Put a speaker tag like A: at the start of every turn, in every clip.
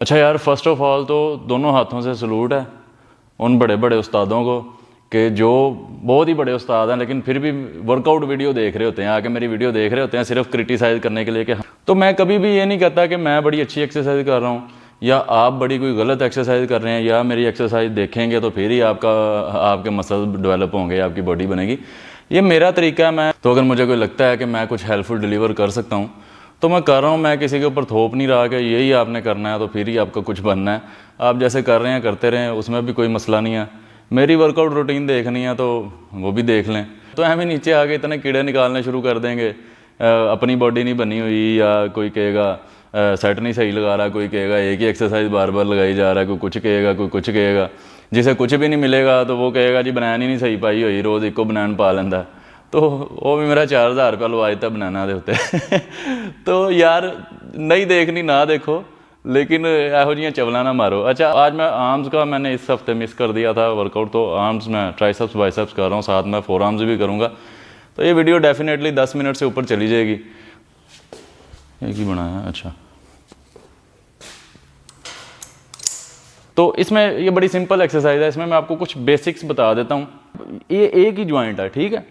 A: अच्छा यार, first of all तो दोनों हाथों से सलूट है उन बड़े बड़े उस्तादों को कि जो बहुत ही बड़े उस्ताद हैं लेकिन फिर भी वर्कआउट वीडियो देख रहे होते हैं, आके मेरी वीडियो देख रहे होते हैं सिर्फ क्रिटिसाइज़ करने के लिए कि तो मैं कभी भी ये नहीं कहता कि मैं बड़ी अच्छी एक्सरसाइज कर रहा हूँ या आप बड़ी कोई गलत एक्सरसाइज कर रहे हैं या मेरी एक्सरसाइज देखेंगे तो फिर ही आपके मसल डेवलप होंगे, आपकी बॉडी बनेगी। ये मेरा तरीका है। मैं तो अगर मुझे कोई लगता है कि मैं कुछ हेल्पफुल डिलीवर कर सकता हूँ तो मैं कर रहा हूँ। मैं किसी के ऊपर थोप नहीं रहा कि यही आपने करना है तो फिर ही आपका कुछ बनना है। आप जैसे कर रहे हैं करते रहें, उसमें भी कोई मसला नहीं है। मेरी वर्कआउट रूटीन देखनी है तो वो भी देख लें। तो हमें नीचे आके इतने कीड़े निकालने शुरू कर देंगे, अपनी बॉडी नहीं बनी हुई या कोई कहेगा सेट नहीं सही लगा रहा, कोई कहेगा एक ही एक्सरसाइज बार बार लगाई जा रहा है, कोई कुछ कहेगा कोई कुछ कहेगा। जिसे कुछ भी नहीं मिलेगा तो वो कहेगा जी बनैन ही नहीं सही पाई हुई, रोज़ एक को बनैन पा लेंदा। तो वो भी मेरा 4000 रुपया लवा दिता बनाना दे उत्ते। तो यार नहीं देखनी ना देखो, लेकिन यहो जी चवला ना मारो। अच्छा, आज मैं आर्म्स का मैंने इस हफ्ते मिस कर दिया था वर्कआउट, तो आर्म्स में ट्राइसेप्स बाइसेप्स कर रहा हूँ, साथ में फोर आर्म्स भी करूँगा। तो ये वीडियो डेफिनेटली 10 मिनट से ऊपर चली जाएगी। एक ही बनाया। अच्छा, तो इसमें ये बड़ी सिंपल एक्सरसाइज है। इसमें मैं आपको कुछ बेसिक्स बता देता हूँ। ये एक ही ज्वाइंट है, ठीक है।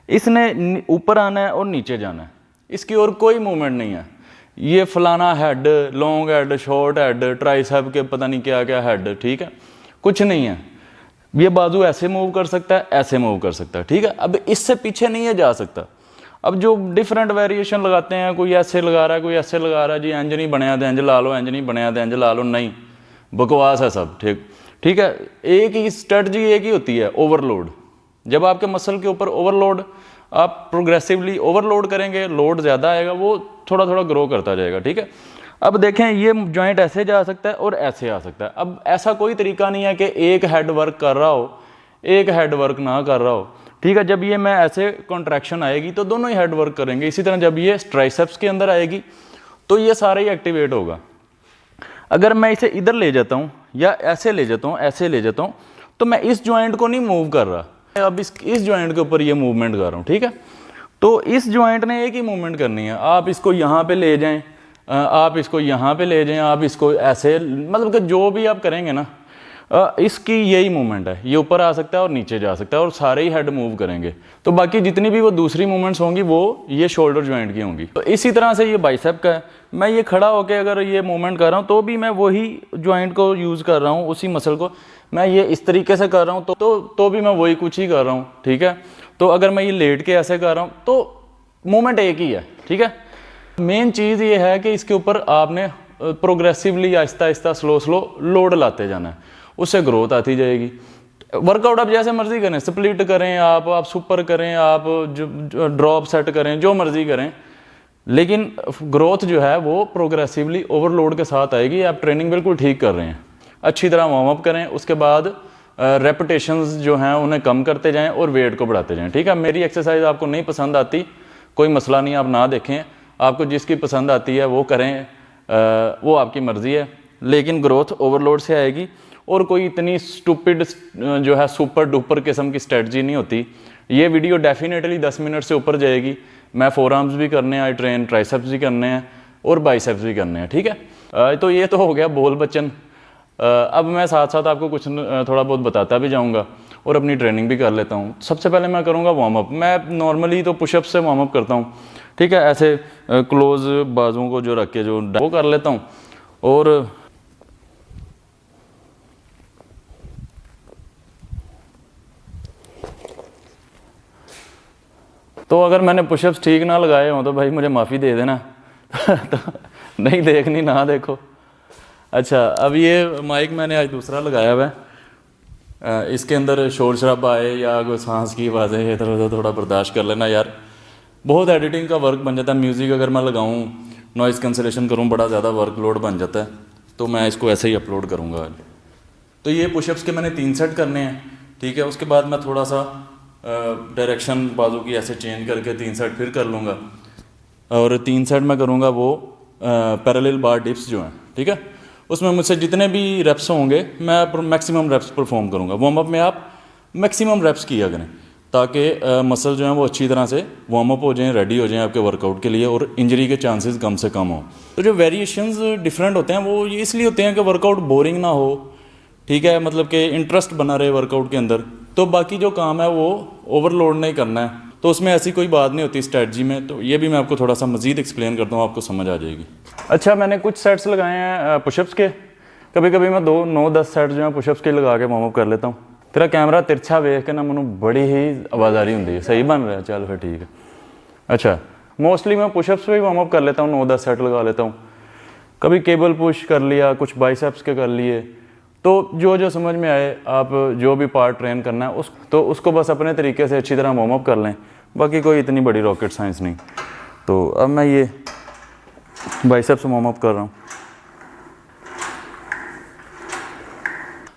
A: इसने ऊपर आना है और नीचे जाना है, इसकी और कोई मूवमेंट नहीं है। ये फलाना head, long head, short head, tricep के पता नहीं क्या क्या हेड, ठीक है, कुछ नहीं है। ये बाजू ऐसे मूव कर सकता है, ऐसे मूव कर सकता है, ठीक है। अब इससे पीछे नहीं है जा सकता। अब जो डिफरेंट वेरिएशन लगाते हैं, कोई ऐसे लगा रहा है, कोई ऐसे लगा रहा है, जी इंज नहीं बनया तो इंज ला लो, इंज नहीं बनया तो इंज ला लो, नहीं, बकवास है सब। ठीक है। एक ही स्ट्रेटजी एक ही होती है, ओवरलोड। जब आपके मसल के ऊपर ओवरलोड, आप प्रोग्रेसिवली ओवरलोड करेंगे, लोड ज़्यादा आएगा, वो थोड़ा थोड़ा ग्रो करता जाएगा, ठीक है। अब देखें, ये जॉइंट ऐसे जा सकता है और ऐसे आ सकता है। अब ऐसा कोई तरीका नहीं है कि एक हेड वर्क कर रहा हो, एक हेड वर्क ना कर रहा हो, ठीक है। जब ये मैं ऐसे कॉन्ट्रैक्शन आएगी तो दोनों ही हेड वर्क करेंगे। इसी तरह जब ये ट्राइसेप्स के अंदर आएगी तो ये सारा ही एक्टिवेट होगा। अगर मैं इसे इधर ले जाता हूँ या ऐसे ले जाता हूँ, ऐसे ले जाता हूँ, तो मैं इस जॉइंट को नहीं मूव कर रहा, अब इस जॉइंट के ऊपर ये मूवमेंट कर रहा हूँ, ठीक है। तो इस जॉइंट ने एक ही मूवमेंट करनी है। आप इसको यहाँ पे ले जाएं, आप इसको यहाँ पे ले जाएं, आप इसको ऐसे, मतलब कि जो भी आप करेंगे ना, इसकी यही मूवमेंट है। ये ऊपर आ सकता है और नीचे जा सकता है और सारे ही हेड मूव करेंगे। तो बाकी जितनी भी वो दूसरी मूवमेंट्स होंगी वो ये शोल्डर जॉइंट की होंगी। तो इसी तरह से ये बाइसेप का है। मैं ये खड़ा होकर अगर ये मूवमेंट कर रहा हूँ तो भी मैं वही जॉइंट को यूज़ कर रहा हूँ, उसी मसल को मैं ये इस तरीके से कर रहा हूँ तो भी मैं वही कुछ ही कर रहा हूँ, ठीक है। तो अगर मैं ये लेट के ऐसे कर रहा हूँ तो मूवमेंट एक ही है, ठीक है। मेन चीज़ ये है कि इसके ऊपर आपने progressively Aahista Aahista slow load लाते जाना है, उससे ग्रोथ आती जाएगी। वर्कआउट आप जैसे मर्जी करें, स्प्लिट करें, आप सुपर करें, आप जो ड्रॉप सेट करें, जो मर्जी करें, लेकिन ग्रोथ जो है वो प्रोग्रेसिवली ओवरलोड के साथ आएगी। आप ट्रेनिंग बिल्कुल ठीक कर रहे हैं। अच्छी तरह वार्म अप करें, उसके बाद रेपिटेशंस जो हैं उन्हें कम करते जाएं और वेट को बढ़ाते जाएं, ठीक है। मेरी एक्सरसाइज आपको नहीं पसंद आती, कोई मसला नहीं, आप ना देखें। आपको जिसकी पसंद आती है वो करें, वो आपकी मर्ज़ी है, लेकिन ग्रोथ ओवरलोड से आएगी। और कोई इतनी स्टूपिड जो है सुपर डुपर किस्म की स्ट्रेटजी नहीं होती। ये वीडियो डेफिनेटली 10 मिनट से ऊपर जाएगी। मैं फोर आर्म्स भी करने हैं, ट्रेन ट्राइसेप्स भी करने हैं और बाइसेप्स भी करने हैं, ठीक है। तो ये तो हो गया बोल बच्चन। अब मैं साथ साथ आपको कुछ थोड़ा बहुत बताता भी जाऊंगा और अपनी ट्रेनिंग भी कर लेता हूँ। सबसे पहले मैं करूँगा वार्म अप। मैं नॉर्मली तो पुशअप से वार्म अप करता हूँ, ठीक है। ऐसे क्लोज बाजुओं को जो रख के जो वो कर लेता हूँ। और तो अगर मैंने पुशअप्स ठीक ना लगाए हों तो भाई मुझे माफ़ी दे देना। तो नहीं देखनी ना देखो। अच्छा, अब ये माइक मैंने आज दूसरा लगाया हुआ है। इसके अंदर शोर शराबा आए या कोई सांस की आवाज़ें इधर उधर थोड़ा बर्दाश्त कर लेना यार। बहुत एडिटिंग का वर्क बन जाता है। म्यूज़िक अगर मैं लगाऊं, नॉइज़ कैंसलेशन करूं, बड़ा ज़्यादा वर्कलोड बन जाता है। तो मैं इसको ऐसे ही अपलोड करूंगा आज। तो ये पुशअप्स के मैंने 3 सेट करने हैं, ठीक है। उसके बाद मैं थोड़ा सा डायरेक्शन बाजू की ऐसे चेंज करके 3 सेट फिर कर लूँगा। और 3 सेट मैं करूँगा वो पैरेलल बार डिप्स जो हैं, ठीक है। उसमें मुझसे जितने भी रेप्स होंगे मैं मैक्सिमम रेप्स परफॉर्म करूँगा। वार्म अप में आप मैक्सिमम रेप्स किया करें। ताकि मसल जो है वो अच्छी तरह से वार्म अप हो जाएं, रेडी हो जाएं आपके वर्कआउट के लिए, और इंजरी के चांसेस कम से कम हो। तो जो वेरिएशंस डिफरेंट होते हैं वो ये इसलिए होते हैं कि वर्कआउट बोरिंग ना हो, ठीक है, मतलब कि इंटरेस्ट बना रहे वर्कआउट के अंदर। तो बाकी जो काम है वो ओवरलोड नहीं करना है, तो उसमें ऐसी कोई बात नहीं होती स्ट्रेटजी में। तो ये भी मैं आपको थोड़ा सा मज़ीद एक्सप्लेन करता हूँ, आपको समझ आ जाएगी। अच्छा, मैंने कुछ सेट्स लगाए हैं पुशअप्स के। कभी कभी मैं 9-10 सेट जो है पुशअप्स के लगा के वार्म अप कर लेता हूँ। तेरा कैमरा तिरछा वेख के ना मैंने बड़ी ही आवाज़ारी होती है। सही बन रहा है, चल फिर ठीक है। अच्छा, मोस्टली मैं पुशअप्स पे ही वार्म अप कर लेता हूँ, 9-10 सेट लगा लेता हूँ। कभी केबल पुश कर लिया, कुछ बाइसेप्स के कर लिए, तो जो जो समझ में आए, आप जो भी पार्ट ट्रेन करना है उसको बस अपने तरीके से अच्छी तरह वार्म अप कर लें। बाकी कोई इतनी बड़ी रॉकेट साइंस नहीं। तो अब मैं ये बाइसेप्स वार्म अप कर रहा हूँ।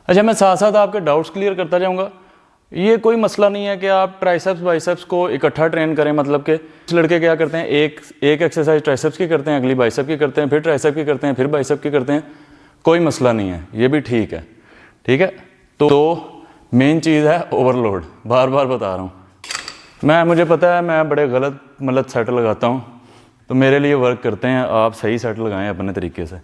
A: अच्छा, मैं साथ साथ आपके डाउट्स क्लियर करता जाऊँगा। ये कोई मसला नहीं है कि आप ट्राइसेप्स बाइसेप्स को इकट्ठा ट्रेन करें, मतलब कि कुछ लड़के क्या करते हैं, एक एक्सरसाइज ट्राइसेप्स की करते हैं, अगली बाइसेप की करते हैं, फिर ट्राइसेप की करते हैं, फिर बाइसेप की करते हैं। कोई मसला नहीं है, ये भी ठीक है, ठीक है। तो मेन चीज़ है ओवरलोड। बार बार बता रहा हूँ, मुझे पता है मैं बड़े गलत सेट लगाता हूँ, तो मेरे लिए वर्क करते हैं। आप सही सेट लगाएं अपने तरीके से।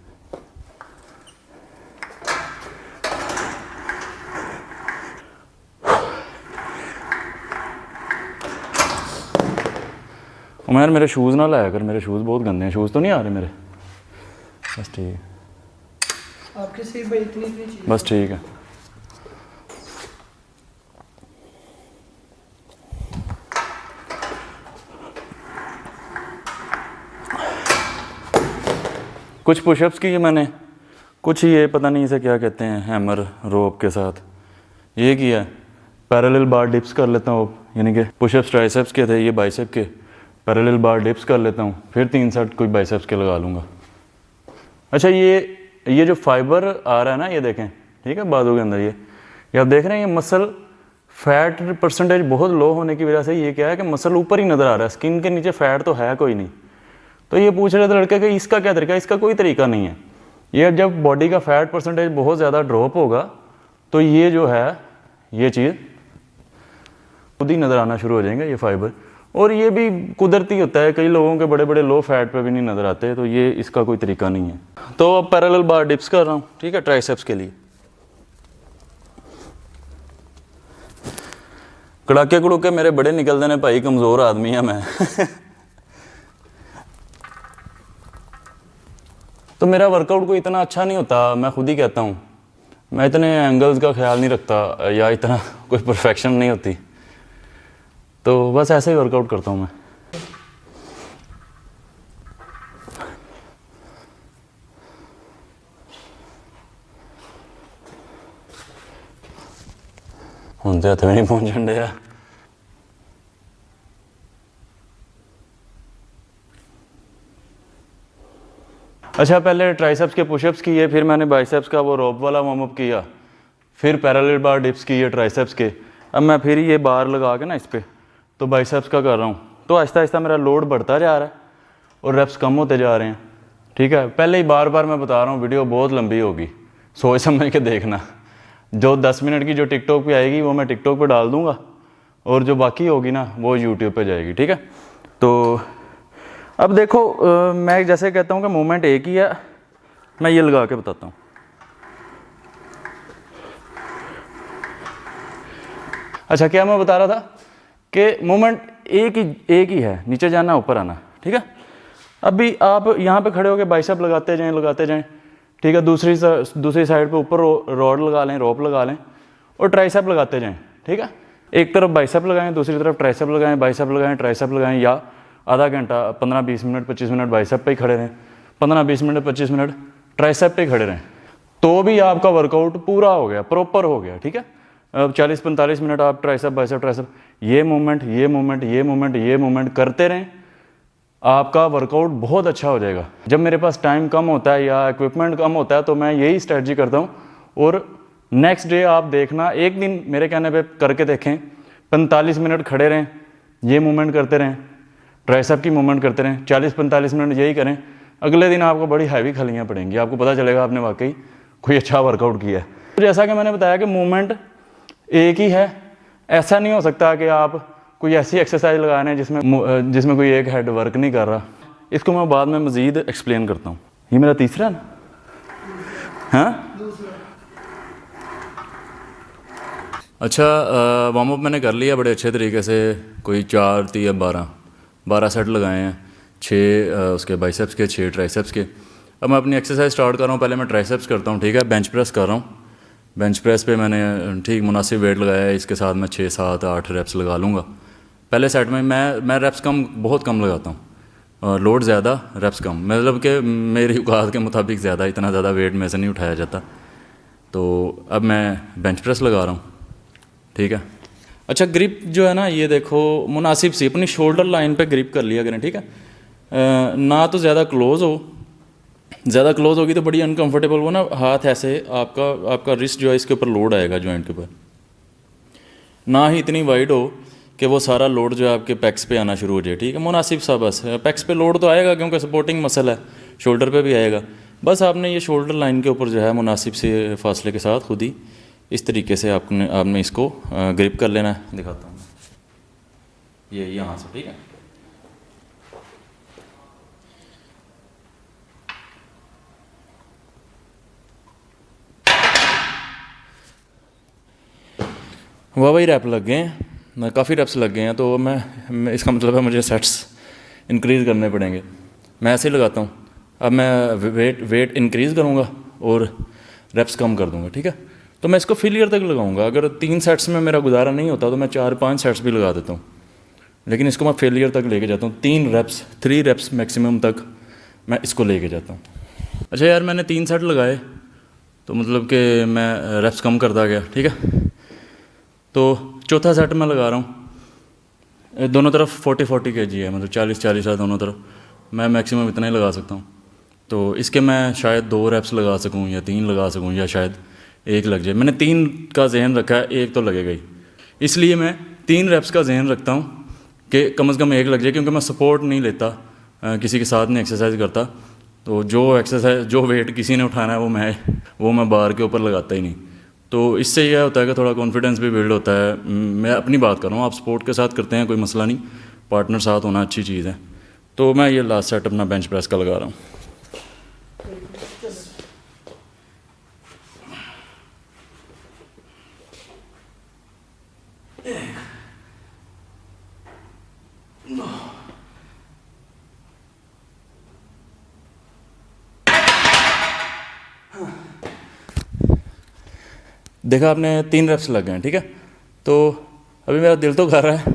A: उमर, मेरे शूज़ ना लाया कर, मेरे शूज़ बहुत गंदे हैं। शूज़ तो नहीं आ रहे मेरे? बस ठीक है,
B: आपके सही भाई, इतनी चीज़
A: बस ठीक है। कुछ पुशअप्स की मैंने, कुछ ये पता नहीं इसे क्या कहते हैं, हैमर रोप के साथ ये किया। पैरेलल बार डिप्स कर लेता हूँ, यानी कि पुशअप्स ट्राइसेप्स के थे, ये बाइसेप के। पैरेलल बार डिप्स कर लेता हूँ, फिर 3 सेट कोई बाइसेप्स के लगा लूँगा। अच्छा, ये जो फाइबर आ रहा है ना, ये देखें, ठीक है, बाजू के अंदर ये आप देख रहे हैं, ये मसल फैट परसेंटेज बहुत लो होने की वजह से ये क्या है कि मसल ऊपर ही नज़र आ रहा है, स्किन के नीचे फैट तो है कोई नहीं। तो ये पूछ रहे थे लड़के कि इसका क्या तरीका है? इसका कोई तरीका नहीं है। ये जब बॉडी का फैट परसेंटेज बहुत ज़्यादा ड्रॉप होगा तो ये जो है, ये चीज़ खुद ही नज़र आना शुरू हो जाएंगे, ये फाइबर। और ये भी कुदरती होता है, कई लोगों के बड़े बड़े लो फैट पे भी नहीं नज़र आते, तो ये इसका कोई तरीका नहीं है। तो अब पैरेलल बार डिप्स कर रहा हूँ, ठीक है, ट्राइसेप्स के लिए। कड़ाके कड़ूके मेरे बड़े निकलते हैं भाई, कमज़ोर आदमी है मैं। तो मेरा वर्कआउट कोई इतना अच्छा नहीं होता, मैं खुद ही कहता हूँ। मैं इतने एंगल्स का ख्याल नहीं रखता, या इतना कोई परफेक्शन नहीं होती, तो बस ऐसे ही वर्कआउट करता हूँ मैं। हुंदे हथ भी नहीं पहुंचन दिया। अच्छा, पहले ट्राइसेप्स के पुशअप्स किए, फिर मैंने बाइसेप्स का वो रोप वाला वार्म अप किया, फिर पैरेलल बार डिप्स किए ट्राइसेप्स के। अब मैं फिर ये बार लगा के ना इस पर तो बाइसेप्स का कर रहा हूँ। तो आहिस्ता आहिस्ता मेरा लोड बढ़ता जा रहा है और रेप्स कम होते जा रहे हैं, ठीक है। पहले ही बार बार मैं बता रहा हूँ, वीडियो बहुत लंबी होगी, सोच समझ के देखना। जो 10 मिनट की जो टिकटॉक पे आएगी वो मैं टिकटॉक पे डाल दूँगा, और जो बाकी होगी ना वो यूट्यूब पे जाएगी, ठीक है। तो अब देखो, मैं जैसे कहता हूँ कि मूवमेंट एक ही है, मैं ये लगा के बताता हूँ। अच्छा, क्या मैं बता रहा था कि मूवमेंट एक ही है, नीचे जाना ऊपर आना, ठीक है। अभी आप यहाँ पे खड़े होकर बाइसेप लगाते जाएं, ठीक है। दूसरी साइड पे ऊपर रॉड लगा लें, रोप लगा लें, और ट्राइसेप लगाते जाएं, ठीक है। एक तरफ बाइसेप लगाएं, दूसरी तरफ ट्राइसेप लगाएं, बाइसेप लगाएं, ट्राइसेप लगाएं, या आधा घंटा 15-20 मिनट 25 मिनट बाइसेप पे ही खड़े रहें, 15-20 मिनट 25 मिनट ट्राइसेप पे ही खड़े रहें, तो भी आपका वर्कआउट पूरा हो गया, प्रॉपर हो गया, ठीक है। अब 40-45 मिनट आप ट्राइसेप बाइसेप ट्राइसेप, ये मूवमेंट करते रहें, आपका वर्कआउट बहुत अच्छा हो जाएगा। जब मेरे पास टाइम कम होता है या इक्विपमेंट कम होता है तो मैं यही स्ट्रेटजी करता हूँ, और नेक्स्ट डे आप देखना, एक दिन मेरे कहने पे करके देखें, 45 मिनट खड़े रहें, ये मूवमेंट करते रहें, ट्राइसेप की मूवमेंट करते रहें, 40-45 मिनट यही करें। अगले दिन आपको बड़ी हैवी खलियाँ पड़ेंगी, आपको पता चलेगा आपने वाकई कोई अच्छा वर्कआउट किया है। तो जैसा कि मैंने बताया कि मूवमेंट एक ही है, ऐसा नहीं हो सकता कि आप कोई ऐसी एक्सरसाइज लगा रहे हैं जिसमें कोई एक हेड वर्क नहीं कर रहा। इसको मैं बाद में मज़ीद एक्सप्लेन करता हूँ। ये मेरा तीसरा ना, हाँ अच्छा, वार्म अप मैंने कर लिया बड़े अच्छे तरीके से, कोई 4 3 या 12 सेट लगाए हैं, 6 उसके बाइसेप्स के, 6 ट्राइसेप्स के। अब मैं अपनी एक्सरसाइज स्टार्ट कर रहा हूँ। पहले मैं ट्राइसेप्स करता हूँ, ठीक है, बेंच प्रेस कर रहा हूँ। बेंच प्रेस पे मैंने ठीक मुनासिब वेट लगाया है, इसके साथ मैं 6 7 8 रेप्स लगा लूँगा। पहले सेट में मैं रेप्स बहुत कम लगाता हूँ, लोड ज़्यादा रेप्स कम, मतलब कि मेरी औकात के मुताबिक ज़्यादा, इतना ज़्यादा वेट में से नहीं उठाया जाता। तो अब मैं बेंच प्रेस लगा रहा हूँ, ठीक है। अच्छा, ग्रिप जो है ना, ये देखो मुनासिब सी अपनी शोल्डर लाइन पे ग्रिप कर लिया करें, ठीक है। ना तो ज़्यादा क्लोज हो, ज़्यादा क्लोज होगी तो बड़ी अनकंफर्टेबल, वो ना हाथ ऐसे आपका रिस्ट जो है इसके ऊपर लोड आएगा जॉइंट के ऊपर। ना ही इतनी वाइड हो कि वो सारा लोड जो है आपके पैक्स पे आना शुरू हो जाए, ठीक है। मुनासिब सा बस, पैक्स पे लोड तो आएगा क्योंकि सपोर्टिंग मसल है, शोल्डर पे भी आएगा। बस आपने ये शोल्डर लाइन के ऊपर जो है मुनासिब से फासले के साथ खुद ही इस तरीके से आपने इसको ग्रिप कर लेना है। दिखाता हूँ ये यहाँ से, ठीक है। वाह भाई, रैप लग गए हैं, काफ़ी रैप्स लग गए हैं। तो मैं इसका मतलब है मुझे सेट्स इंक्रीज़ करने पड़ेंगे। मैं ऐसे ही लगाता हूँ। अब मैं वेट इंक्रीज़ करूँगा और रैप्स कम कर दूँगा, ठीक है। तो मैं इसको फेलियर तक लगाऊंगा। अगर 3 सेट्स में मेरा गुजारा नहीं होता तो मैं 4 5 सेट्स भी लगा देता हूँ, लेकिन इसको मैं फेलियर तक लेके जाता हूँ। 3 रेप्स मैक्सिमम तक मैं इसको लेके जाता हूँ। अच्छा यार, मैंने 3 सेट लगाए तो मतलब कि मैं रेप्स कम करता गया, ठीक है। तो चौथा सेट मैं लगा रहा हूँ। दोनों तरफ 40 kg है, मतलब 40 है दोनों तरफ। मैं मैक्सिमम इतना ही लगा सकता हूँ। तो इसके मैं शायद 2 रेप्स लगा सकूँ या 3 लगा सकूँ, या शायद 1 लग जाए। मैंने 3 का जहन रखा है, 1 तो लगेगा ही, इसलिए मैं 3 रेप्स का जहन रखता हूँ कि कम से कम 1 लग जाए। क्योंकि मैं सपोर्ट नहीं लेता, किसी के साथ नहीं एक्सरसाइज करता। तो जो वेट किसी ने उठाना है वो मैं बार के ऊपर लगाता ही नहीं। तो इससे यह होता है कि थोड़ा कॉन्फिडेंस भी बिल्ड होता है। मैं अपनी बात कर रहा हूँ, आप सपोर्ट के साथ करते हैं कोई मसला नहीं, पार्टनर साथ होना अच्छी चीज़ है। तो मैं ये लास्ट सेट अपना बेंच प्रेस का लगा रहा हूँ। देखा आपने, 3 रेप्स लग गए हैं, ठीक है। तो अभी मेरा दिल तो कर रहा है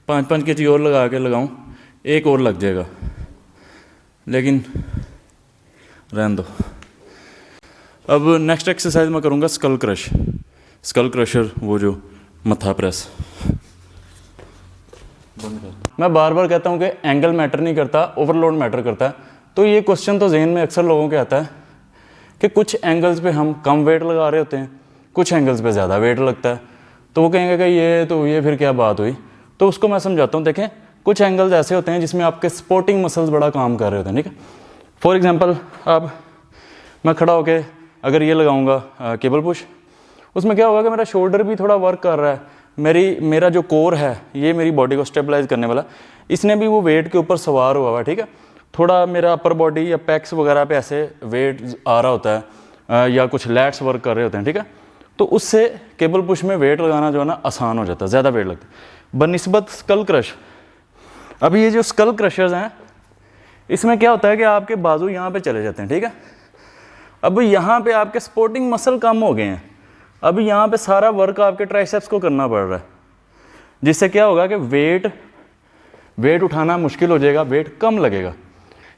A: 5 kg और लगा के लगाऊं, 1 और लग जाएगा, लेकिन रहने दो। अब नेक्स्ट एक्सरसाइज मैं करूँगा स्कल क्रशर, वो जो मत्था प्रेस। मैं बार बार कहता हूँ कि एंगल मैटर नहीं करता, ओवरलोड मैटर करता है। तो ये क्वेश्चन तो जहन में अक्सर लोगों के आता है कि कुछ एंगल्स पे हम कम वेट लगा रहे होते हैं, कुछ एंगल्स पे ज़्यादा वेट लगता है। तो वो कहेंगे कि ये फिर क्या बात हुई। तो उसको मैं समझाता हूँ। देखें, कुछ एंगल्स ऐसे होते हैं जिसमें आपके सपोर्टिंग मसल्स बड़ा काम कर रहे होते हैं, ठीक है। फॉर एग्जांपल, अब मैं खड़ा होके अगर ये लगाऊंगा केबल पुश, उसमें क्या होगा कि मेरा शोल्डर भी थोड़ा वर्क कर रहा है, मेरा जो कोर है ये मेरी बॉडी को स्टेबलाइज करने वाला, इसने भी वो वेट के ऊपर सवार हुआ है, ठीक है। थोड़ा मेरा अपर बॉडी या पैक्स वगैरह पे ऐसे वेट आ रहा होता है, या कुछ लैट्स वर्क कर रहे होते हैं, ठीक है। तो उससे केबल पुश में वेट लगाना जो है ना आसान हो जाता है, ज़्यादा वेट लगता है बनिस्बत स्कल क्रश। अब ये जो स्कल क्रशर्स हैं, इसमें क्या होता है कि आपके बाजू यहाँ पे चले जाते हैं, ठीक है। अब यहाँ पे आपके सपोर्टिंग मसल कम हो गए हैं, अब यहाँ पे सारा वर्क आपके ट्राइसेप्स को करना पड़ रहा है, जिससे क्या होगा कि वेट उठाना मुश्किल हो जाएगा, वेट कम लगेगा,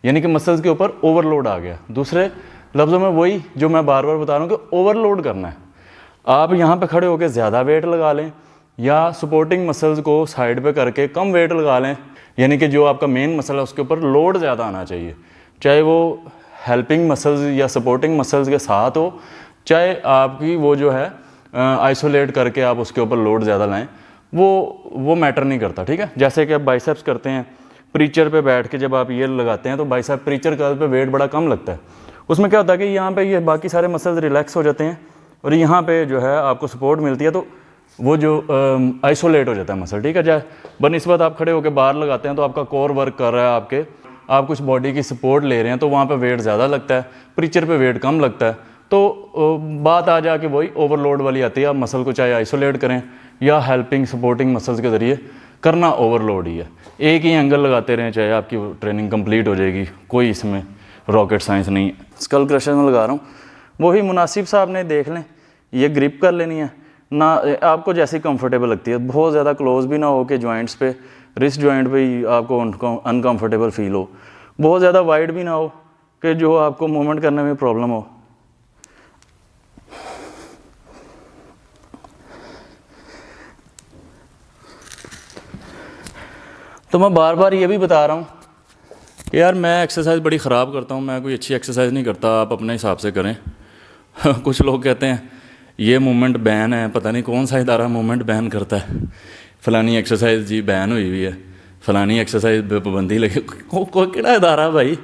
A: यानी कि मसल्स के ऊपर ओवरलोड आ गया। दूसरे लफ्ज़ों में वही जो मैं बार बार बता रहा हूँ कि ओवरलोड करना है। आप यहाँ पे खड़े होकर ज़्यादा वेट लगा लें, या सपोर्टिंग मसल्स को साइड पे करके कम वेट लगा लें, यानी कि जो आपका मेन मसल है उसके ऊपर लोड ज़्यादा आना चाहिए, चाहे वो हेल्पिंग मसल्स या सपोर्टिंग मसल्स के साथ हो, चाहे आपकी वो जो है आइसोलेट करके आप उसके ऊपर लोड ज़्यादा लाएं, वो मैटर नहीं करता, ठीक है। जैसे कि आप बाइसेप्स करते हैं, प्रीचर पे बैठ के जब आप ये लगाते हैं तो बाइसेप प्रीचर कर्ल पे वेट बड़ा कम लगता है। उसमें क्या होता है कि यहाँ पे ये बाकी सारे मसल्स रिलैक्स हो जाते हैं और यहाँ पे जो है आपको सपोर्ट मिलती है, तो वो जो आइसोलेट हो जाता है मसल, ठीक है। चाहे बनिस्बत आप खड़े होकर बाहर लगाते हैं तो आपका कोर वर्क कर रहा है, आपके आप कुछ बॉडी की सपोर्ट ले रहे हैं तो वहाँ पे वेट ज़्यादा लगता है, प्रीचर पे वेट कम लगता है। तो बात आ जाके वही ओवरलोड वाली आती है। आप मसल को चाहे आइसोलेट करें या हेल्पिंग सपोर्टिंग मसल्स के ज़रिए करना ओवरलोड ही है। एक ही एंगल लगाते रहें, चाहे आपकी ट्रेनिंग कंप्लीट हो जाएगी, कोई इसमें रॉकेट साइंस नहीं है। स्कल क्रशर में लगा रहा हूँ, वही मुनासिब सा आपने देख लें, ये ग्रिप कर लेनी है ना, आपको जैसी कंफर्टेबल लगती है। बहुत ज़्यादा क्लोज भी ना हो कि जॉइंट्स पे, रिस्ट जॉइंट पे ही आपको अनकंफर्टेबल फील हो, बहुत ज़्यादा वाइड भी ना हो कि जो आपको मूवमेंट करने में प्रॉब्लम हो। तो मैं बार बार ये भी बता रहा हूँ कि यार मैं एक्सरसाइज बड़ी ख़राब करता हूँ, मैं कोई अच्छी एक्सरसाइज नहीं करता, आप अपने हिसाब से करें। कुछ लोग कहते हैं ये मूवमेंट बैन है, पता नहीं कौन सा इदारा मूवमेंट बैन करता है, फ़लानी एक्सरसाइज जी बैन हुई हुई है, फ़लानी एक्सरसाइज पे पाबंदी लगी। कोई केड़ा इदारा भाई,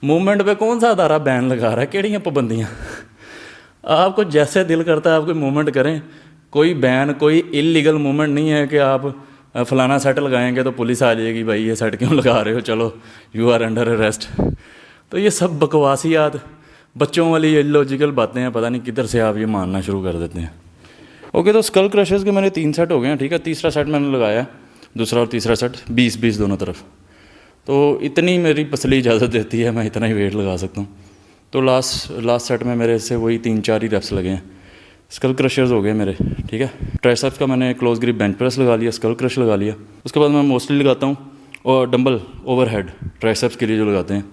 A: मूवमेंट पे कौन सा इदारा बैन लगा रहा है, केड़ियाँ पाबंदियाँ? आपको जैसे दिल करता है आप कोई मूवमेंट करें, कोई बैन, कोई इलीगल मूवमेंट नहीं है कि आप फ़लाना सेट लगाएंगे तो पुलिस आ जाएगी, भाई ये सेट क्यों लगा रहे हो, चलो यू आर अंडर अरेस्ट। तो ये सब बकवासियात, बच्चों वाली इलॉजिकल बातें हैं, पता नहीं किधर से आप ये मानना शुरू कर देते हैं। ओके, तो स्कल क्रशर्स के मेरे 3 सेट हो गए हैं, ठीक है। तीसरा सेट मैंने लगाया, दूसरा और तीसरा सेट 20-20 दोनों तरफ। तो इतनी मेरी पसली इजाज़त देती है, मैं इतना ही वेट लगा सकता हूँ। तो लास्ट सेट में मेरे से वही 3-4 ही रेप्स लगे हैं। स्कल क्रशर्स हो गए मेरे, ठीक है। ट्राइसेप्स का मैंने क्लोज ग्रिप बेंच प्रेस लगा लिया, स्कल क्रश लगा लिया। उसके बाद मैं मोस्टली लगाता हूँ और डंबल ओवरहेड ट्राइसेप्स के लिए जो लगाते हैं।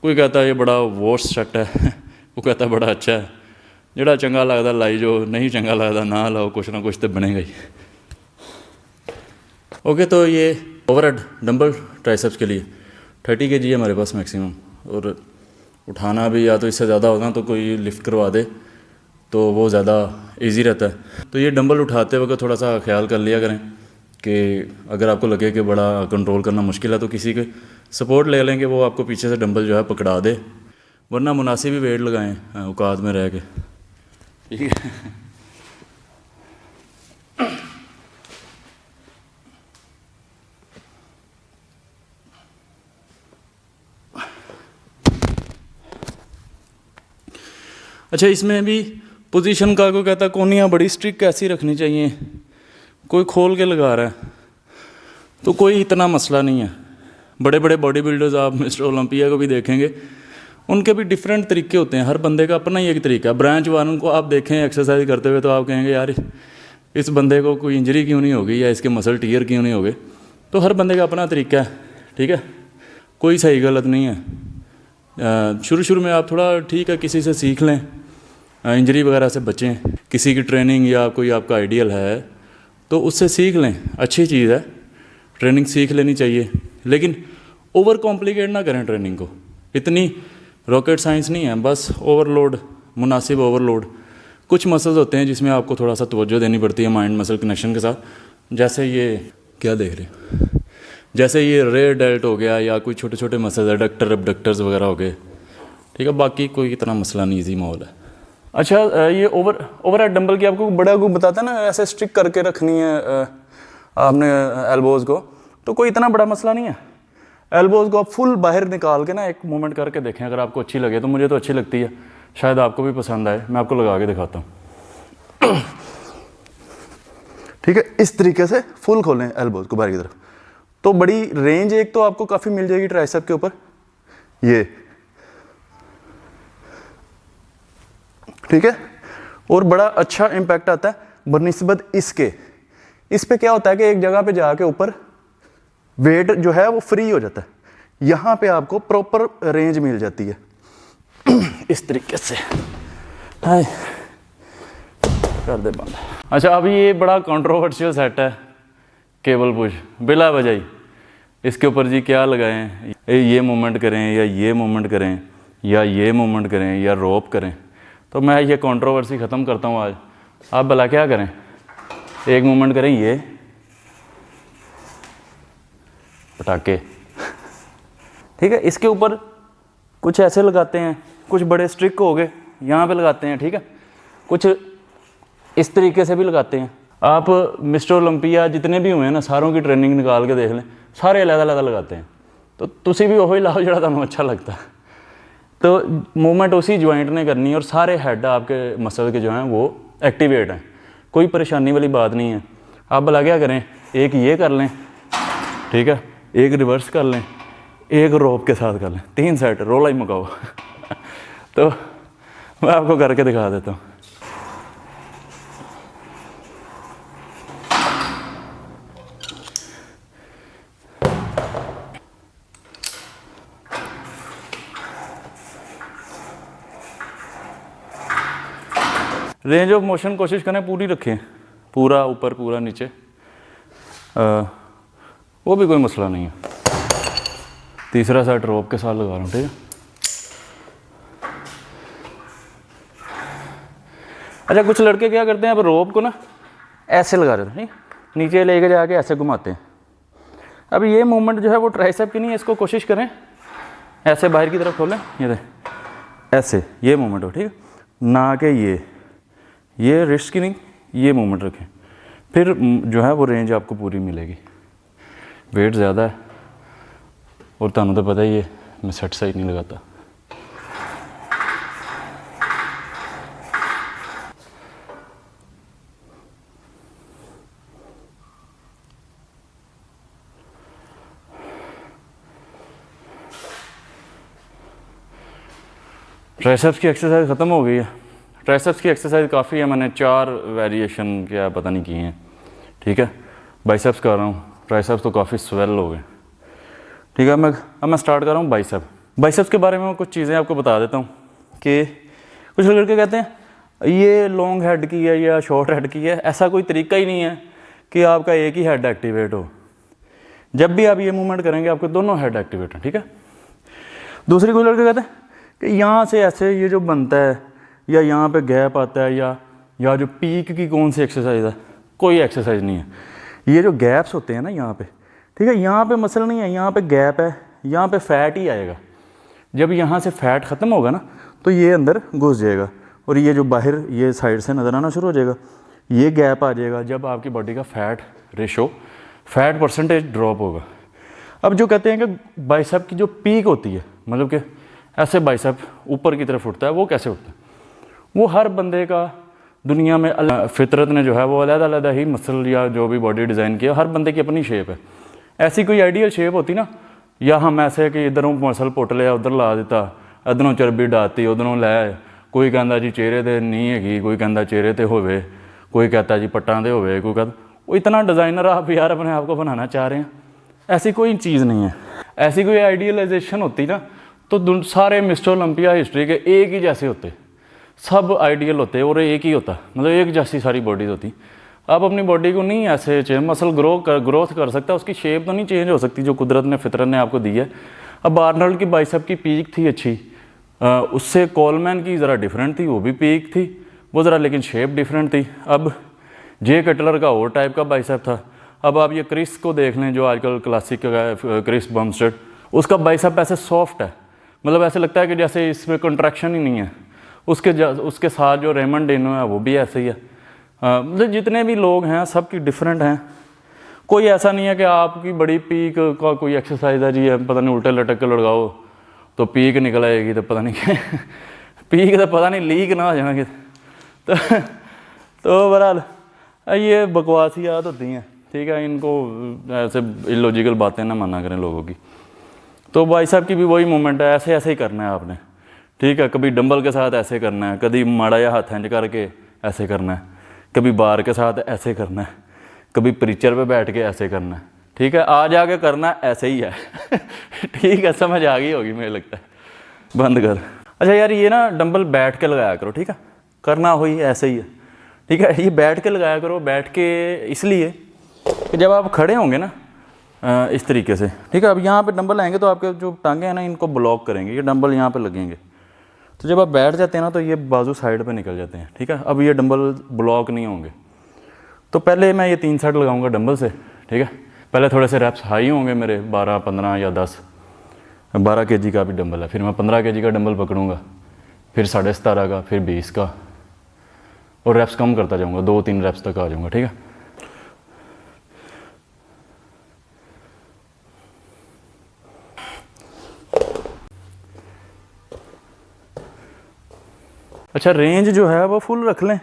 A: कोई कहता है ये बड़ा वर्स्ट सेट है, वो कहता है बड़ा अच्छा है। जोड़ा चंगा लगता लाई, जो नहीं चंगा लगता ना लाओ, कुछ ना कुछ तो बनेगा ही। ओके, तो ये ओवरहेड डंबल ट्राइसेप्स के लिए 30 kg है हमारे पास मैक्सिमम, और उठाना भी या तो इससे ज़्यादा होगा तो कोई लिफ्ट करवा दे तो वो ज़्यादा इजी रहता है। तो ये डंबल उठाते वक्त थोड़ा सा ख्याल कर लिया करें कि अगर आपको लगे कि बड़ा कंट्रोल करना मुश्किल है तो किसी के सपोर्ट ले लें कि वो आपको पीछे से डंबल जो है पकड़ा दे, वरना मुनासिब ही वेट लगाएं औकात में रह के, ठीक है। अच्छा, इसमें भी पोजीशन का कोई कहता है कोनियाँ बड़ी स्ट्रिक्ट कैसी रखनी चाहिए, कोई खोल के लगा रहा है, तो कोई इतना मसला नहीं है। बड़े बड़े बॉडी बिल्डर्स आप मिस्टर ओलंपिया को भी देखेंगे, उनके भी डिफरेंट तरीके होते हैं, हर बंदे का अपना ही एक तरीका है। ब्रांच वालों को आप देखें एक्सरसाइज करते हुए तो आप कहेंगे यार इस बंदे को कोई इंजरी क्यों नहीं होगी या इसके मसल टीयर क्यों नहीं हो गए। तो हर बंदे का अपना तरीका है, ठीक है, कोई सही गलत नहीं है। शुरू में आप थोड़ा ठीक है किसी से सीख लें, इंजरी वगैरह से बचें, किसी की ट्रेनिंग या कोई आपका आइडियल है तो उससे सीख लें, अच्छी चीज़ है, ट्रेनिंग सीख लेनी चाहिए, लेकिन ओवर कॉम्प्लिकेट ना करें ट्रेनिंग को। इतनी रॉकेट साइंस नहीं है, बस ओवरलोड, मुनासिब ओवरलोड। कुछ मसल्स होते हैं जिसमें आपको थोड़ा सा तवज्जो देनी पड़ती है माइंड मसल कनेक्शन के साथ, जैसे ये क्या देख रहे हैं, जैसे ये रेयर डेल्ट हो गया या कोई छोटे छोटे मसल्स एडक्टर एबडक्टर्स वगैरह हो गए, ठीक है। बाकी कोई इतना मसला नहीं, ईजी माहौल है। अच्छा, ये ओवरहेड डंबल की आपको बड़ा को बताता है ना, ऐसे स्ट्रिक करके रखनी है आपने एल्बोज़ को, तो कोई इतना बड़ा मसला नहीं है। एल्बोज़ को आप फुल बाहर निकाल के ना एक मूवमेंट करके देखें, अगर आपको अच्छी लगे तो। मुझे तो अच्छी लगती है, शायद आपको भी पसंद आए, मैं आपको लगा के दिखाता हूँ। ठीक है, इस तरीके से फुल खोलें एल्बोज़ को बाहर की तरफ, तो बड़ी रेंज एक तो आपको काफ़ी मिल जाएगी ट्राइसेप के ऊपर, ये ठीक है, और बड़ा अच्छा इम्पैक्ट आता है बनिस्बत इसके। इस पे क्या होता है कि एक जगह पे जाके ऊपर वेट जो है वो फ्री हो जाता है, यहाँ पे आपको प्रॉपर रेंज मिल जाती है इस तरीके से। हाय, कर दे बंद। अच्छा, अभी ये बड़ा कंट्रोवर्शियल सेट है, केबल पुश बिला वजह। इसके ऊपर जी क्या लगाएं, ये मूवमेंट करें या ये मूवमेंट करें या ये मूवमेंट करें या रोप करें। तो मैं ये कंट्रोवर्सी ख़त्म करता हूँ आज। आप भला क्या करें, एक मूवमेंट करें ये पटाखे, ठीक है। इसके ऊपर कुछ ऐसे लगाते हैं, कुछ बड़े स्ट्रिक हो गए यहाँ पे लगाते हैं, ठीक है, कुछ इस तरीके से भी लगाते हैं। आप मिस्टर ओलंपिया जितने भी हुए हैं ना, सारों की ट्रेनिंग निकाल के देख लें, सारे अलग-अलग लगाते हैं। तो तुसी भी वही लाओ जो तुहानू अच्छा लगता है। तो मूवमेंट उसी जॉइंट ने करनी है और सारे हेड आपके मसल के जो हैं वो एक्टिवेट हैं, कोई परेशानी वाली बात नहीं है। आप भला क्या करें, एक ये कर लें, ठीक है, एक रिवर्स कर लें, एक रोप के साथ कर लें, 3 सेट रोला ही मुकाओ। तो मैं आपको करके दिखा देता हूँ। रेंज ऑफ मोशन कोशिश करें पूरी रखें, पूरा ऊपर पूरा नीचे, वो भी कोई मसला नहीं है। तीसरा सेट रोप के साथ लगा रहा हूँ, ठीक है। अच्छा, कुछ लड़के क्या करते हैं, अब रोप को ना ऐसे लगा देते हैं, नहीं, नीचे लेके जाके ऐसे घुमाते हैं। अब ये मूवमेंट जो है वो ट्राइसेप की नहीं है, इसको कोशिश करें ऐसे बाहर की तरफ खोलें, ये दे ऐसे, ये मूवमेंट हो, ठीक है, ना कि ये रिस्ट की नहीं, ये मूवमेंट रखें, फिर जो है वो रेंज आपको पूरी मिलेगी। वेट ज़्यादा है और तुहानू तो पता ही है मैं सेट साइड नहीं लगाता। ट्राइसेप्स की एक्सरसाइज ख़त्म हो गई है। ट्राइसेप्स की एक्सरसाइज काफ़ी है, मैंने 4 वेरिएशन क्या पता नहीं किए हैं, ठीक है। बाइसेप्स कर रहा हूँ, ट्राइसेप्स तो काफ़ी स्वेल हो गए, ठीक है। अब मैं स्टार्ट कर रहा हूँ बाइसेप। बाइसेप्स के बारे में मैं कुछ चीज़ें आपको बता देता हूँ कि कुछ लड़के कहते हैं ये लॉन्ग हेड की है या शॉर्ट हेड की है। ऐसा कोई तरीका ही नहीं है कि आपका एक ही हेड एक्टिवेट हो। जब भी आप ये मूवमेंट करेंगे आपके दोनों हेड एक्टिवेट हैं, ठीक है। दूसरी कुछ लड़के कहते हैं कि यहाँ से ऐसे ये जो बनता है या यहाँ पे गैप आता है या जो पीक की कौन सी एक्सरसाइज है, कोई एक्सरसाइज नहीं है। ये जो गैप्स होते हैं ना यहाँ पे, ठीक है, यहाँ पे मसल नहीं है, यहाँ पे गैप है, यहाँ पे फैट ही आएगा। जब यहाँ से फैट ख़त्म होगा ना तो ये अंदर घुस जाएगा और ये जो बाहर ये साइड से नज़र आना शुरू हो जाएगा, ये गैप आ जाएगा। जब आपकी बॉडी का fat ratio, fat percentage drop होगा। अब जो कहते हैं कि बाइसेप की जो पीक होती है, मतलब कि ऐसे बाइसेप ऊपर की तरफ उठता है, वो कैसे उठता है, वो हर बंदे का दुनिया में फितरत ने जो है वो अलग ही मसल या जो भी बॉडी डिज़ाइन किया, हर बंदे की अपनी शेप है। ऐसी कोई आइडियल शेप होती ना, या हम ऐसे कि इधरों मसल पुट लिया, उधर ला दिता, इधरों चर्बी डाती, उधरों लै, कोई कहता जी चेहरे ते नहीं हैगी, कोई कहता चेहरे ते होवे, कोई कहता जी पट्टां ते होवे, कोई कहता, वो इतना डिज़ाइनर आप यार अपने आप को बनाना चाह रहे हैं। ऐसी कोई चीज़ नहीं है। ऐसी कोई आइडियलाइजेशन होती ना तो सारे मिस्टर ओलंपिया हिस्ट्री के एक ही जैसे होते, सब आइडियल होते और एक ही होता, मतलब एक जैसी सारी बॉडीज होती। आप अपनी बॉडी को नहीं ऐसे चेंज, मसल ग्रोथ कर सकता, उसकी शेप तो नहीं चेंज हो सकती जो कुदरत ने फितरत ने आपको दी है। अब आर्नल्ड की बाइसेप की पीक थी अच्छी, उससे कोलमैन की ज़रा डिफरेंट थी, वो भी पीक थी, वो ज़रा लेकिन शेप डिफरेंट थी। अब जे कटलर का और टाइप का बाइसेप था। अब आप ये क्रिस को देख लें जो आजकल क्लासिक का क्रिस बम्स्टेड, उसका बाइसेप ऐसे सॉफ्ट है, मतलब ऐसे लगता है कि जैसे इसमें कंट्रैक्शन ही नहीं है। उसके साथ जो रेमंड डेनो है वो भी ऐसे ही है। मतलब जितने भी लोग हैं सबकी डिफरेंट हैं। कोई ऐसा नहीं है कि आपकी बड़ी पीक का कोई एक्सरसाइज है जी है, पता नहीं उल्टे लटक के लड़काओ तो पीक निकल आएगी, तो पता नहीं क्या पीक तो पता नहीं लीक ना हो जाएंगे। तो बहरहाल ये बकवासियात होती हैं, ठीक है, इनको ऐसे इलॉजिकल बातें ना माना करें लोगों की। तो बाइसेप की भी वही मूवमेंट है, ऐसे ऐसे ही करना है आपने, ठीक है। कभी डंबल के साथ ऐसे करना है, कभी माड़ा या हाथ हैंज करके ऐसे करना है, कभी बार के साथ ऐसे करना है, कभी प्रीचर पे बैठ के ऐसे करना है, ठीक है। आ जाके करना ऐसे ही है ठीक है, समझ आ गई होगी मुझे लगता है। बंद कर। अच्छा यार, ये ना डंबल बैठ के लगाया करो, ठीक है, करना हो ही ऐसे ही है, ठीक है। ये बैठ के लगाया करो, बैठ के इसलिए कि जब आप खड़े होंगे ना इस तरीके से, ठीक है, अब यहाँ पे डंबल आएंगे तो आपके जो टांगे हैं ना इनको ब्लॉक करेंगे, ये डंबल यहाँ पे लगेंगे। तो जब आप बैठ जाते हैं ना तो ये बाजू साइड पे निकल जाते हैं, ठीक है। अब ये डंबल ब्लॉक नहीं होंगे। तो पहले मैं ये 3 सेट लगाऊंगा डंबल से, ठीक है। पहले थोड़े से रैप्स हाई होंगे मेरे, 12, 15 या 10, 12 kg का भी डंबल है, फिर मैं 15 kg का डंबल पकड़ूंगा, फिर 17.5 का, फिर 20 का, और रैप्स कम करता जाऊँगा, 2-3 रैप्स तक आ जाऊँगा, ठीक है। अच्छा रेंज जो है वो फुल रख लें,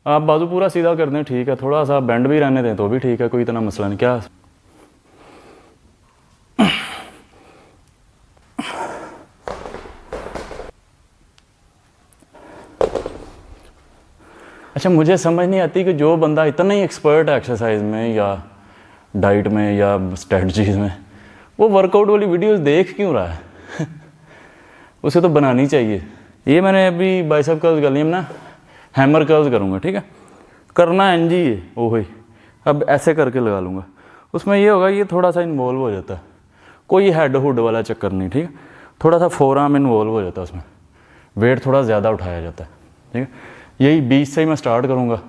A: आप बाजू पूरा सीधा कर दें ठीक है, थोड़ा सा बेंड भी रहने दें तो भी ठीक है, कोई इतना मसला नहीं। क्या अच्छा मुझे समझ नहीं आती कि जो बंदा इतना ही एक्सपर्ट है एक्सरसाइज में या डाइट में या स्ट्रेटजीज में, वो वर्कआउट वाली वीडियोस देख क्यों रहा है उसे तो बनानी चाहिए। ये मैंने अभी बाइसेप कर्ल्स कर लिए ना, हैमर कर्ल्स करूँगा ठीक है, करना एन जी है वो ही, अब ऐसे करके लगा लूँगा। उसमें ये होगा ये थोड़ा सा इन्वॉल्व हो जाता है, कोई हेड हुड वाला चक्कर नहीं ठीक है, थोड़ा सा फोरआर्म इन्वॉल्व हो जाता है उसमें, वेट थोड़ा ज़्यादा उठाया जाता है ठीक है। यही 20 से ही मैं स्टार्ट करूँगा,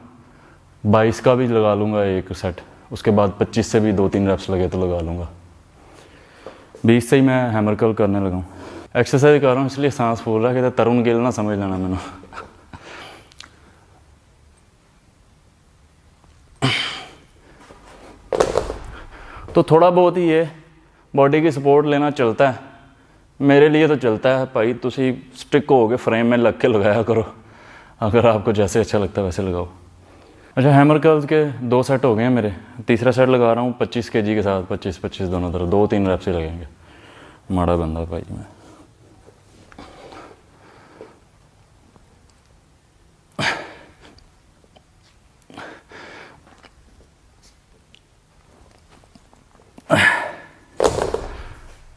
A: 22 का भी लगा लूँगा एक सेट, उसके बाद 25 से भी 2-3 रेप्स लगे तो लगा लूँगा। 20 से ही मैं हैमर कर्ल करने लगा हूँ। एक्सरसाइज कर रहा हूँ इसलिए सांस फूल रहा है, कहते तरुण गिल ना समझ लेना मैंने। तो थोड़ा बहुत ही ये बॉडी की सपोर्ट लेना चलता है, मेरे लिए तो चलता है भाई, तुसी स्टिक हो गए फ्रेम में लग के लगाया करो, अगर आपको जैसे अच्छा लगता है वैसे लगाओ। अच्छा हैमर कर्ल्स के 2 सेट हो गए हैं मेरे, तीसरा सेट लगा रहा हूँ 25 kg के साथ, 25-25 दोनों तरफ, 2-3 रेप्स ही लगेंगे। माड़ा बंदा भाई मैं।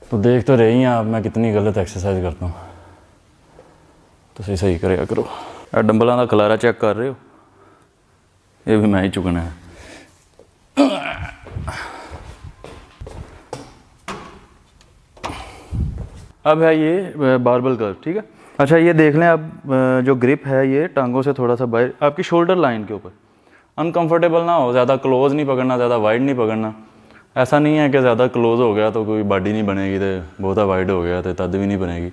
A: तो देख तो रही हैं आप मैं कितनी गलत एक्सरसाइज करता हूँ, तो सही करेगा करो। डंबलों का खलारा चेक कर रहे हो, ये भी मैं ही चुकना है। अब है ये बारबल कर्व ठीक है। अच्छा ये देख लें आप, जो ग्रिप है ये टांगों से थोड़ा सा बाहर आपकी शोल्डर लाइन के ऊपर, अनकंफर्टेबल ना हो, ज़्यादा क्लोज नहीं पकड़ना, ज़्यादा वाइड नहीं पकड़ना। ऐसा नहीं है कि ज़्यादा क्लोज हो गया तो कोई बॉडी नहीं बनेगी, तो बहुत वाइड हो गया तो तद भी नहीं बनेगी।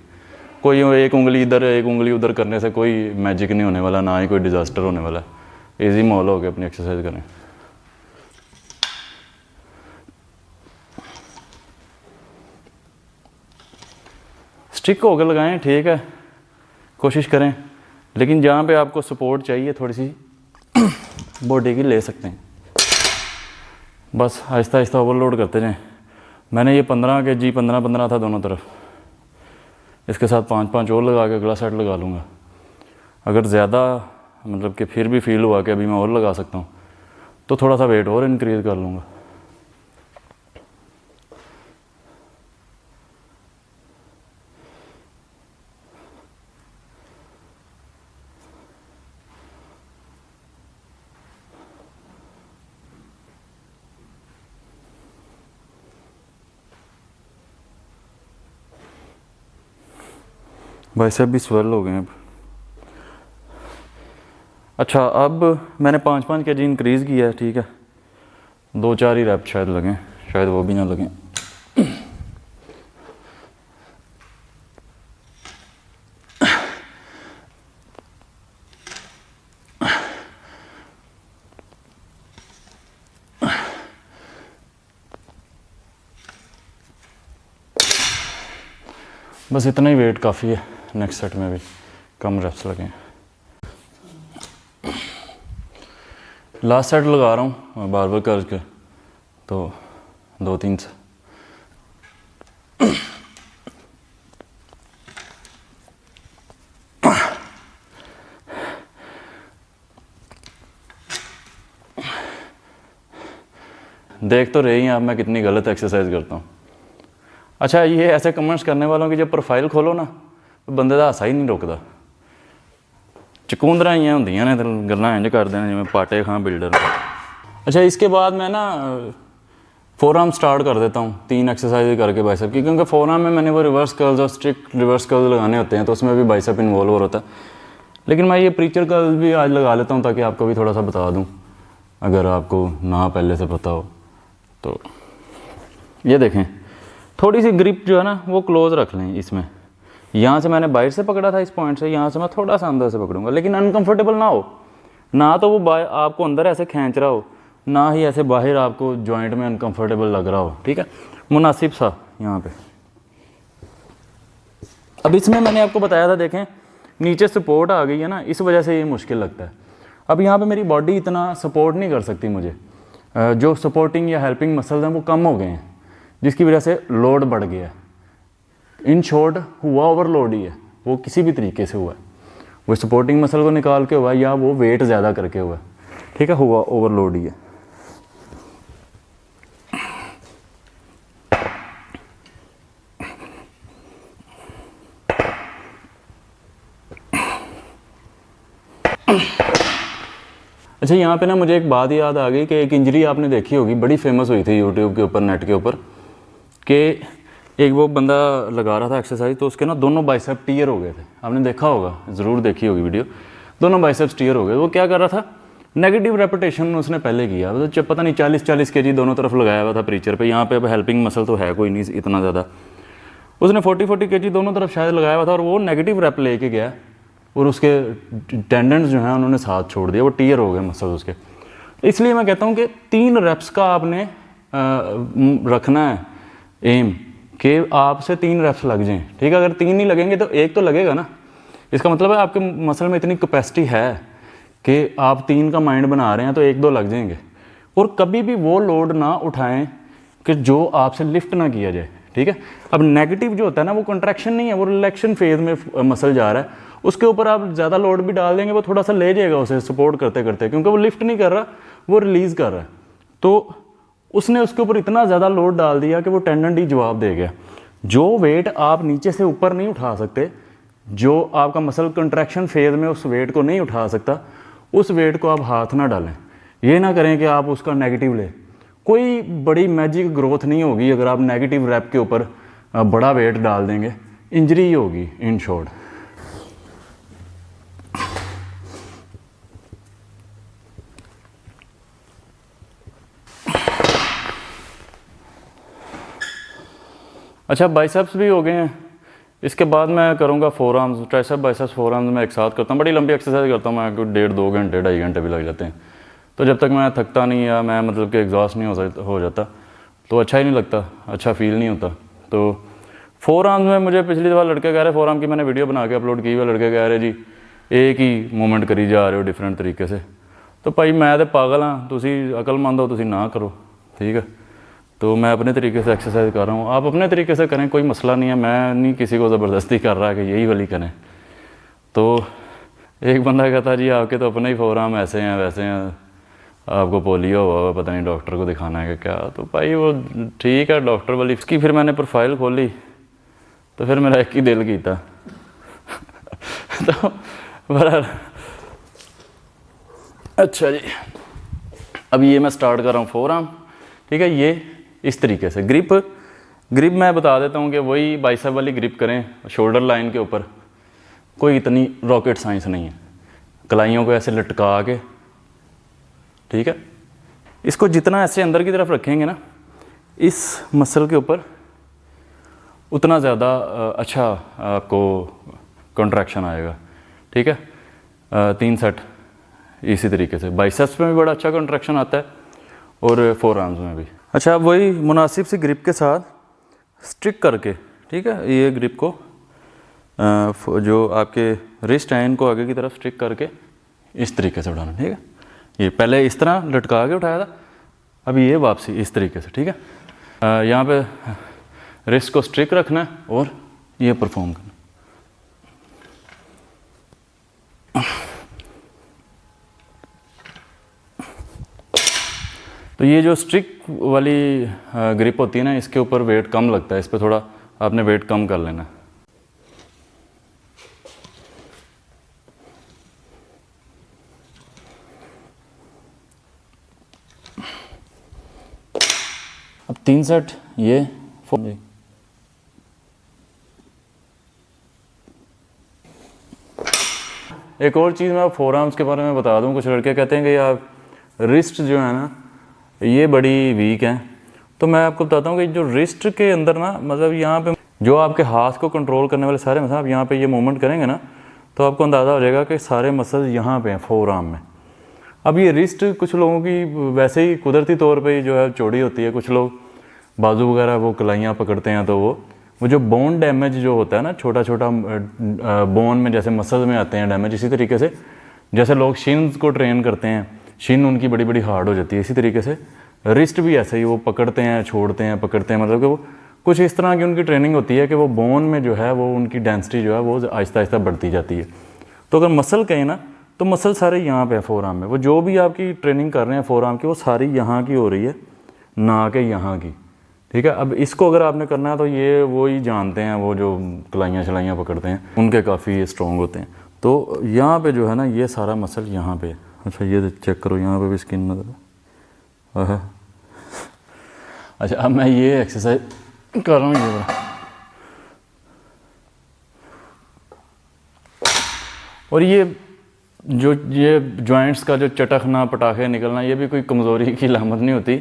A: कोई एक उंगली इधर एक उंगली उधर करने से कोई मैजिक नहीं होने वाला, ना ही कोई डिज़ास्टर होने वाला है। ईजी माहौल हो के अपनी एक्सरसाइज करें। स्टिक होकर लगाएं ठीक है, कोशिश करें, लेकिन जहाँ पे आपको सपोर्ट चाहिए थोड़ी सी बॉडी की ले सकते हैं, बस आहिस्ता आहिस्ता ओवरलोड करते जाएं। मैंने ये 15 kg 15-15 था दोनों तरफ, इसके साथ 5-5 और लगा के अगला सेट लगा लूँगा। अगर ज़्यादा मतलब कि फिर भी फील हुआ कि अभी मैं और लगा सकता हूँ तो थोड़ा सा वेट और इंक्रीज़ कर लूँगा। बाइसेप भी स्वेल हो गए हैं अब। अच्छा अब मैंने 5-5 kg इंक्रीज़ किया है ठीक है, 2-4 ही रैप शायद लगें, शायद वो भी ना लगें। बस इतना ही वेट काफ़ी है, नेक्स्ट सेट में भी कम रेप्स लगें। लास्ट सेट लगा रहा हूँ बारबल कर्ल के, तो 2-3 से। देख तो रही हैं आप मैं कितनी गलत एक्सरसाइज करता हूँ। अच्छा ये ऐसे कमेंट्स करने वालों की जब प्रोफाइल खोलो ना तो बंदे का हासा ही नहीं रुकदा, चकूंदरा ही होंदियां ने, गल्लां इंज करदे ने जिवें पाटे खां बिल्डर। अच्छा इसके बाद मैं ना फोरआर्म स्टार्ट कर देता हूँ 3 एक्सरसाइज करके बाइसेप की, क्योंकि फोरआर्म में मैंने वो रिवर्स कर्ल्स और स्ट्रिक्ट रिवर्स कर्ल्स लगाने होते हैं तो उसमें भी बाइसेप इन्वॉल्व हो रहा है। लेकिन मैं ये प्रीचर कर्ल्स भी आज लगा लेता हूँ ताकि आपको भी थोड़ा सा बता दूँ अगर आपको ना पहले से पता हो तो। ये देखें थोड़ी सी ग्रिप जो है ना वो क्लोज रख लें इसमें, यहाँ से मैंने बाहर से पकड़ा था इस पॉइंट से, यहाँ से मैं थोड़ा सा अंदर से पकड़ूंगा, लेकिन अनकंफर्टेबल ना हो, ना तो वो आपको अंदर ऐसे खींच रहा हो, ना ही ऐसे बाहर आपको जॉइंट में अनकंफर्टेबल लग रहा हो, ठीक है, मुनासिब सा यहाँ पे। अब इसमें मैंने आपको बताया था देखें नीचे सपोर्ट आ गई है ना, इस वजह से ये मुश्किल लगता है। अब यहाँ पे मेरी बॉडी इतना सपोर्ट नहीं कर सकती मुझे, जो सपोर्टिंग या हेल्पिंग मसल्स हैं वो कम हो गए हैं, जिसकी वजह से लोड बढ़ गया है। इन शॉर्ट हुआ ओवरलोड ही है, वो किसी भी तरीके से हुआ है, वो सपोर्टिंग मसल को निकाल के हुआ या वो वेट ज़्यादा करके हुआ, ठीक है, हुआ ओवरलोड ही है। अच्छा, यहाँ पे ना मुझे एक बात याद आ गई कि एक इंजरी आपने देखी होगी, बड़ी फेमस हुई थी यूट्यूब के ऊपर, नेट के ऊपर, कि एक वो बंदा लगा रहा था एक्सरसाइज, तो उसके ना दोनों बाइसेप टीयर हो गए थे। आपने देखा होगा, ज़रूर देखी होगी वीडियो, दोनों बाइसेप्स टीयर हो गए। वो क्या कर रहा था, नेगेटिव रेपिटेशन उसने पहले किया, तो पता नहीं 40-40 kg दोनों तरफ लगाया हुआ था प्रीचर पे। यहाँ पे अब हेल्पिंग मसल तो है कोई नहीं इतना ज़्यादा, उसने 40-40 kg दोनों तरफ शायद लगाया हुआ था, और वो नेगेटिव रेप लेके गया और उसके टेंडेंट्स जो हैं उन्होंने साथ छोड़ दिया, वो टीयर हो गए मसल उसके। इसलिए मैं कहता हूँ कि 3 रेप्स का आपने रखना है एम, कि आपसे 3 रेप्स लग जाएं, ठीक है। अगर 3 नहीं लगेंगे तो 1 तो लगेगा ना, इसका मतलब है आपके मसल में इतनी कैपेसिटी है कि आप 3 का माइंड बना रहे हैं तो 1-2 लग जाएंगे। और कभी भी वो लोड ना उठाएं कि जो आपसे लिफ्ट ना किया जाए, ठीक है। अब नेगेटिव जो होता है ना, वो कंट्रैक्शन नहीं है, वो रिलैक्शन फेज में मसल जा रहा है, उसके ऊपर आप ज़्यादा लोड भी डाल देंगे वो थोड़ा सा ले जाएगा उसे सपोर्ट करते करते, क्योंकि वो लिफ्ट नहीं कर रहा, वो रिलीज़ कर रहा है। तो उसने उसके ऊपर इतना ज़्यादा लोड डाल दिया कि वो टेंडेंट ही जवाब दे गया। जो वेट आप नीचे से ऊपर नहीं उठा सकते, जो आपका मसल कंट्रैक्शन फेज में उस वेट को नहीं उठा सकता, उस वेट को आप हाथ ना डालें। ये ना करें कि आप उसका नेगेटिव लें, कोई बड़ी मैजिक ग्रोथ नहीं होगी अगर आप नेगेटिव रैप के ऊपर बड़ा वेट डाल देंगे, इंजरी ही होगी इन शॉर्ट। अच्छा, बाइसेप्स भी हो गए हैं, इसके बाद मैं करूँगा four arms, tricep biceps four arms मैं एक साथ करता हूँ। बड़ी लंबी एक्सरसाइज करता हूँ मैं, 1.5-2 घंटे 2.5 घंटे भी लग जाते हैं। तो जब तक मैं थकता नहीं या मैं मतलब कि एग्जॉस्ट नहीं हो जाता तो अच्छा ही नहीं लगता, अच्छा फील नहीं होता। तो फोर आर्म्स में मुझे पिछली दफ़ा लड़के कह रहे, फोर आर्म की मैंने वीडियो बना के अपलोड की हुई, लड़के कह रहे जी एक ही मूवमेंट करी जा रहे हो डिफरेंट तरीके से। तो भाई मैं तो पागल हाँ, तुसी अकलमंद हो, तुसी ना करो, ठीक है। तो मैं अपने तरीके से एक्सरसाइज कर रहा हूँ, आप अपने तरीके से करें, कोई मसला नहीं है, मैं नहीं किसी को ज़बरदस्ती कर रहा कि यही वाली करें। तो एक बंदा कहता जी आपके तो अपने ही फोर आर्म ऐसे हैं वैसे हैं, आपको पोलियो हुआ, पता नहीं डॉक्टर को दिखाना है कि क्या। तो भाई वो ठीक है डॉक्टर वाली, इसकी फिर मैंने प्रोफाइल खोली तो फिर मेरा एक ही दिल कीता तो बड़ा अच्छा जी। अब ये मैं स्टार्ट कर रहा हूँ फोर आर्म, ठीक है। ये इस तरीके से ग्रिप मैं बता देता हूँ कि वही बाइसेप वाली ग्रिप करें शोल्डर लाइन के ऊपर, कोई इतनी रॉकेट साइंस नहीं है। कलाइयों को ऐसे लटका के, ठीक है, इसको जितना ऐसे अंदर की तरफ रखेंगे ना इस मसल के ऊपर, उतना ज़्यादा अच्छा आपको कंट्रैक्शन आएगा, ठीक है। 3 सेट इसी तरीके से, बाइसेप्स में भी बड़ा अच्छा कंट्रैक्शन आता है और फोर आर्म्स में भी। अच्छा, अब वही मुनासिब सी ग्रिप के साथ स्ट्रिक करके, ठीक है, ये ग्रिप को जो आपके रिस्ट है इनको आगे की तरफ स्ट्रिक करके इस तरीके से उठाना, ठीक है। ये पहले इस तरह लटका के उठाया था, अभी ये वापसी इस तरीके से, ठीक है। यहाँ पे रिस्ट को स्ट्रिक रखना है और ये परफॉर्म करना। तो ये जो स्ट्रिक वाली ग्रिप होती है ना, इसके ऊपर वेट कम लगता है, इस पर थोड़ा आपने वेट कम कर लेना। अब 3 सेट ये फोर। एक और चीज़ मैं फोर आर्म्स के बारे में बता दूं, कुछ लड़के कहते हैं कि यार रिस्ट जो है ना ये बड़ी वीक है। तो मैं आपको बताता हूँ कि जो रिस्ट के अंदर ना, मतलब यहाँ पे जो आपके हाथ को कंट्रोल करने वाले सारे मसल, आप यहाँ पे ये मूवमेंट करेंगे ना तो आपको अंदाज़ा हो जाएगा कि सारे मसल यहाँ पे हैं फोर आर्म में। अब ये रिस्ट कुछ लोगों की वैसे ही कुदरती तौर पे ही जो है चौड़ी होती है, कुछ लोग बाजू वगैरह वो कलाइयाँ पकड़ते हैं तो वो वो जो बोन डैमेज जो होता है ना, छोटा छोटा बोन में जैसे मसल में आते हैं डैमेज, इसी तरीके से जैसे लोग शिन्स को ट्रेन करते हैं, शिन उनकी बड़ी बड़ी हार्ड हो जाती है, इसी तरीके से रिस्ट भी ऐसे ही, वो पकड़ते हैं छोड़ते हैं पकड़ते हैं, मतलब कि वो कुछ इस तरह की उनकी ट्रेनिंग होती है कि वो बोन में जो है वो उनकी डेंसिटी जो है वो आहिस्ता आहिस्ता बढ़ती जाती है। तो अगर मसल कहें ना तो मसल सारे यहाँ पे है फोर आर्म में, वो जो भी आपकी ट्रेनिंग कर रहे हैं फोर आर्म की वो सारी यहाँ की हो रही है, ना कि यहाँ की, ठीक है। अब इसको अगर आपने करना है तो ये वो ही जानते हैं, वो जो कलाइयाँ शलाइयाँ पकड़ते हैं उनके काफ़ी स्ट्रॉन्ग होते हैं। तो यहाँ पे जो है ना ये सारा मसल यहाँ पे, अच्छा ये चेक करो यहाँ पे भी स्किन नजर है। अच्छा अब मैं ये एक्सरसाइज कर रहा हूँ, ये बड़ा, और ये जॉइंट्स का जो चटकना पटाखे निकलना, ये भी कोई कमज़ोरी की लामत नहीं होती,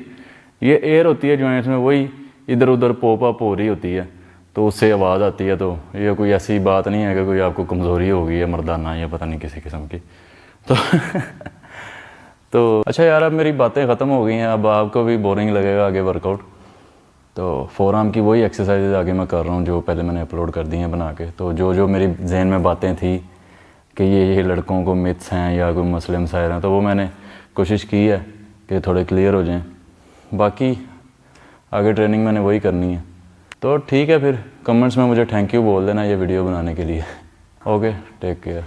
A: ये एयर होती है जॉइंट्स में, वही इधर उधर पॉप अप हो रही होती है तो उससे आवाज़ आती है। तो ये कोई ऐसी बात नहीं है कि कोई आपको कमज़ोरी होगी या मर्दाना या पता नहीं किसी किस्म की। तो अच्छा यार, अब मेरी बातें ख़त्म हो गई हैं, अब आपको भी बोरिंग लगेगा आगे वर्कआउट। तो फोर आर्म की वही एक्सरसाइज आगे मैं कर रहा हूँ जो पहले मैंने अपलोड कर दी हैं बना के। तो जो जो मेरी जहन में बातें थी कि ये लड़कों को मिथ्स हैं या कोई मसले मसाइल हैं, तो वो मैंने कोशिश की है कि थोड़े क्लियर हो जाएं। बाकी आगे ट्रेनिंग मैंने वही करनी है। तो ठीक है, फिर कमेंट्स में मुझे थैंक यू बोल देना ये वीडियो बनाने के लिए। Okay, take care.